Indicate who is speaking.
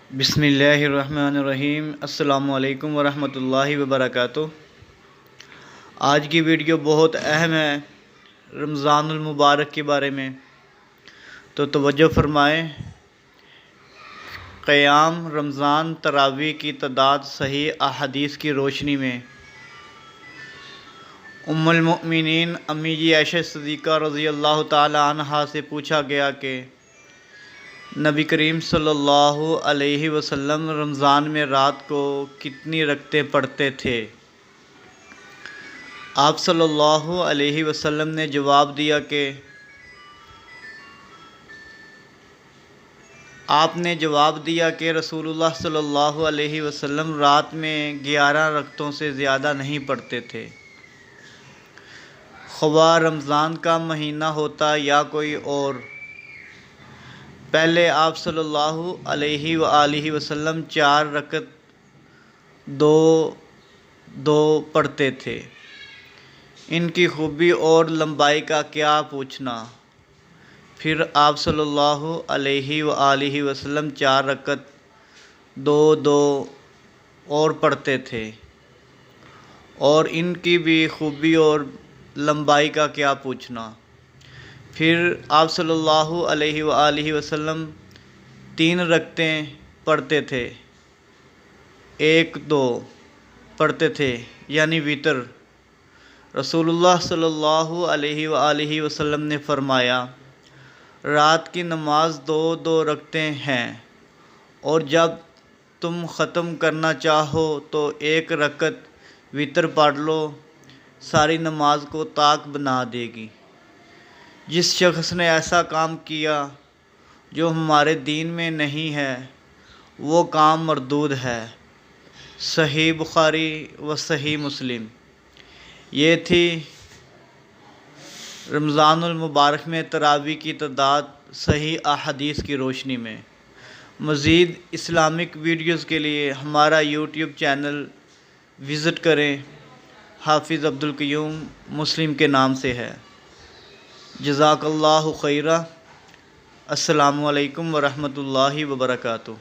Speaker 1: بسم اللہ الرحمن الرحیم۔ السلام علیکم ورحمۃ اللہ وبرکاتہ۔ آج کی ویڈیو بہت اہم ہے رمضان المبارک کے بارے میں، تو توجہ فرمائیں۔ قیام رمضان تراویح کی تعداد صحیح احادیث کی روشنی میں ام المؤمنین امی جی عائشہ صدیقہ رضی اللہ تعالی عنہا سے پوچھا گیا کہ نبی کریم صلی اللہ علیہ وسلم رمضان میں رات کو کتنی رکعتیں پڑھتے تھے؟ آپ صلی اللہ علیہ وسلم نے جواب دیا کہ رسول اللہ صلی اللہ علیہ وسلم رات میں 11 رکعتوں سے زیادہ نہیں پڑھتے تھے، خواہ رمضان کا مہینہ ہوتا یا کوئی اور۔ پہلے آپ صلی اللہ علیہ وآلہ وسلم 4 رکعت دو پڑھتے تھے، ان کی خوبی اور لمبائی کا کیا پوچھنا۔ پھر آپ صلی اللہ علیہ وآلہ وسلم 4 رکعت دو اور پڑھتے تھے، اور ان کی بھی خوبی اور لمبائی کا کیا پوچھنا۔ پھر آپ صلی اللہ علیہ وآلہ وسلم 3 رکعتیں پڑھتے تھے، 1-2 پڑھتے تھے، یعنی وتر۔ رسول اللہ صلی اللہ علیہ وآلہ وسلم نے فرمایا، رات کی نماز 2 رکعتیں ہیں، اور جب تم ختم کرنا چاہو تو 1 رکعت وتر پڑھ لو، ساری نماز کو طاق بنا دے گی۔ جس شخص نے ایسا کام کیا جو ہمارے دین میں نہیں ہے، وہ کام مردود ہے۔ صحیح بخاری و صحیح مسلم۔ یہ تھی رمضان المبارک میں تراویح کی تعداد صحیح احادیث کی روشنی میں۔ مزید اسلامک ویڈیوز کے لیے ہمارا یوٹیوب چینل وزٹ کریں، حافظ عبدالقیوم مسلم کے نام سے ہے۔ جزاک اللہ خیرہ۔ السلام علیکم ورحمۃ اللہ وبرکاتہ۔